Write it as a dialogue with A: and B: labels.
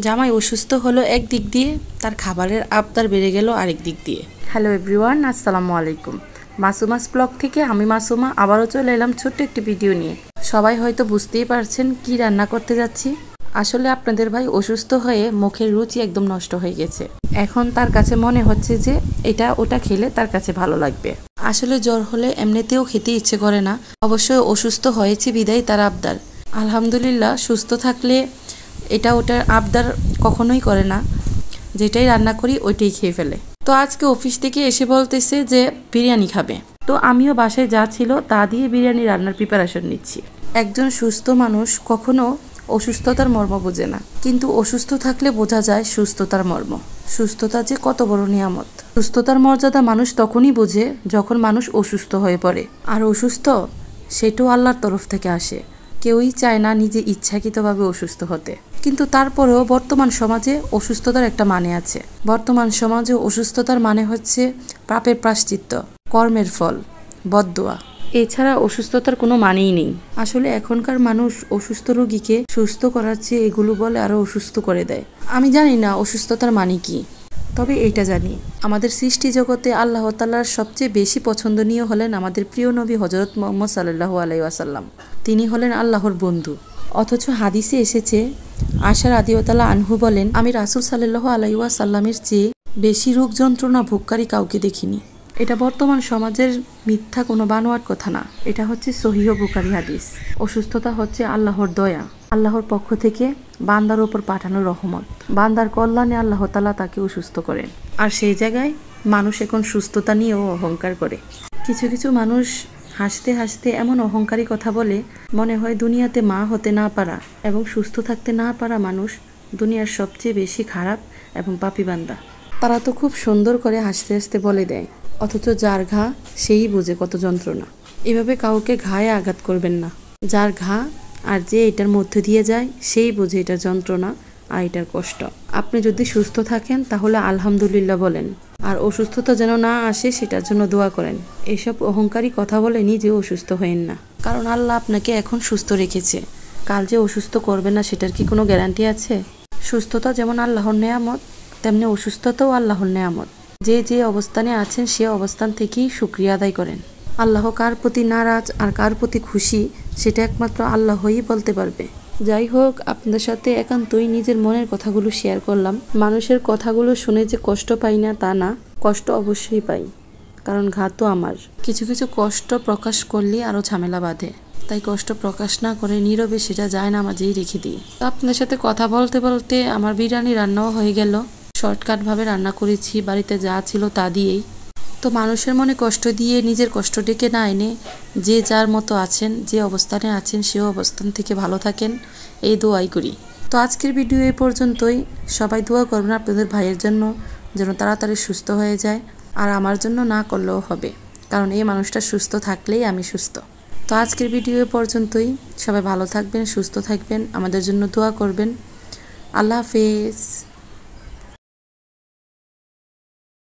A: জামাই অসুস্থ হলো এক দিক দিয়ে, তার খাবারের আবদার বেড়ে গেল আরেক দিক দিয়ে। হ্যালো এভরিওয়ান, আসসালামু আলাইকুম। মাসুমাস ব্লগ থেকে আমি মাসুমা আবারও চলে এলাম ছোট্ট একটি ভিডিও নিয়ে। সবাই হয়তো বুঝতেই পারছেন কি রান্না করতে যাচ্ছি। আসলে আপনাদের ভাই অসুস্থ হয়ে মুখের রুচি একদম নষ্ট হয়ে গেছে। এখন তার কাছে মনে হচ্ছে যে এটা ওটা খেলে তার কাছে ভালো লাগবে। আসলে জ্বর হলে এমনিতেও খেতে ইচ্ছে করে না, অবশ্যই অসুস্থ হয়েছে বিদায় তার আবদার। আলহামদুলিল্লাহ সুস্থ থাকলে এটা ওটার আবদার কখনোই করে না, যেটাই রান্না করি ওইটাই খেয়ে ফেলে। তো আজকে অফিস থেকে এসে বলতেছে যে বিরিয়ানি খাবে, তো আমিও বাসায় যা ছিল তা দিয়ে বিরিয়ানি রান্নার প্রিপারেশন নিচ্ছি। একজন সুস্থ মানুষ কখনো অসুস্থতার মর্ম বোঝে না, কিন্তু অসুস্থ থাকলে বোঝা যায় সুস্থতার মর্ম। সুস্থতা যে কত বড় নিয়ামত। সুস্থতার মর্যাদা মানুষ তখনই বোঝে যখন মানুষ অসুস্থ হয়ে পড়ে। আর অসুস্থ সেটাও আল্লাহর তরফ থেকে আসে। কেউই চায় না নিজে ইচ্ছাকৃতভাবে অসুস্থ হতে, কিন্তু তারপরেও বর্তমান সমাজে অসুস্থতার একটা মানে আছে। বর্তমান সমাজে অসুস্থতার মানে হচ্ছে পাপের প্রায়শ্চিত্ত, কর্মের ফল, বদদোয়া। এছাড়া অসুস্থতার কোনো মানেই নেই। আসলে এখনকার মানুষ অসুস্থ রোগীকে সুস্থ করার চেয়ে এগুলো বলে আরো অসুস্থ করে দেয়। আমি জানি না অসুস্থতার মানে কি, তবে এইটা জানি আমাদের সৃষ্টি জগতে আল্লাহ তাআলার সবচেয়ে বেশি পছন্দনীয় হলেন আমাদের প্রিয় নবী হযরত মুহাম্মদ সাল্লাল্লাহু আলাইহি ওয়াসাল্লাম। তিনি হলেন আল্লাহর বন্ধু। অথচ হাদিসে এসেছে, আশা রাদিয়াল্লাহু আনহু বলেন, আমি রাসূল সাল্লাল্লাহু আলাইহি ওয়াসাল্লামের চেয়ে বেশি রোগ যন্ত্রণা ভোগকারী কাউকে দেখিনি। এটা বর্তমান সমাজের মিথ্যা কোনো বানোয়াট কথা না, এটা হচ্ছে সহিহ বুখারী হাদিস। অসুস্থতা হচ্ছে আল্লাহর দয়া, আল্লাহর পক্ষ থেকে বান্দার উপর পাঠানো রহমত। বান্দার কল্যাণে আল্লাহ তাআলা তাকে অসুস্থ করেন। আর সেই জায়গায় মানুষ এখন সুস্থতা নিয়েও অহংকার করে। কিছু কিছু মানুষ হাসতে হাসতে এমন অহংকারী কথা বলে, মনে হয় দুনিয়াতে মা হতে না পারা এবং সুস্থ থাকতে না পারা মানুষ দুনিয়ার সবচেয়ে বেশি খারাপ এবং পাপী বান্দা। তারা তো খুব সুন্দর করে হাসতে হাসতে বলে দেয়, অথচ যার ঘা সেই বুঝে কত যন্ত্রণা। এভাবে কাউকে ঘায়ে আঘাত করবেন না। যার ঘা আর যে এটার মধ্যে দিয়ে যায় সেই বুঝে এটার যন্ত্রণা আর এটার কষ্ট। আপনি যদি সুস্থ থাকেন তাহলে আলহামদুলিল্লাহ বলেন, আর অসুস্থতা যেন না আসে সেটার জন্য দোয়া করেন। এসব অহংকারী কথা বলে নিজেও অসুস্থ হয়েন না, কারণ আল্লাহ আপনাকে এখন সুস্থ রেখেছে। কাল যে অসুস্থ করবে না সেটার কি কোনো গ্যারান্টি আছে? সুস্থতা যেমন আল্লাহর নেয়ামত, তেমনি অসুস্থতাও আল্লাহর নেয়ামত। যে যে অবস্থানে আছেন সে অবস্থান থেকেই শুকরিয়া আদায় করেন। আল্লাহ কার প্রতি নারাজ আর কার প্রতি খুশি সেটা একমাত্র আল্লাহই বলতে পারবে। যাই হোক, আপনাদের সাথে একান্তই নিজের মনের কথাগুলো শেয়ার করলাম। মানুষের কথাগুলো শুনে যে কষ্ট পাই না তা না, কষ্ট অবশ্যই পাই, কারণ ঘা তো আমার। কিছু কিছু কষ্ট প্রকাশ করলে আরও ঝামেলা বাঁধে, তাই কষ্ট প্রকাশ না করে নীরবে সেটা যায় না মাঝেই রেখে দিই। তো আপনাদের সাথে কথা বলতে বলতে আমার বিরিয়ানি রান্নাও হয়ে গেল। শর্টকাটভাবে রান্না করেছি, বাড়িতে যা ছিল তা দিয়েই। তো মানুষের মনে কষ্ট দিয়ে নিজের কষ্ট ডেকে না এনে যে যার মতো আছেন, যে অবস্থানে আছেন সে অবস্থান থেকে ভালো থাকেন, এই দোয়াই করি। তো আজকের ভিডিও এই পর্যন্তই। সবাই দোয়া করবেন আপনাদের ভাইয়ের জন্য যেন তাড়াতাড়ি সুস্থ হয়ে যায়, আর আমার জন্য না করলেও হবে, কারণ এই মানুষটা সুস্থ থাকলেই আমি সুস্থ। তো আজকের ভিডিও এই পর্যন্তই। সবাই ভালো থাকবেন, সুস্থ থাকবেন, আমাদের জন্য দোয়া করবেন। আল্লাহ হাফেজ।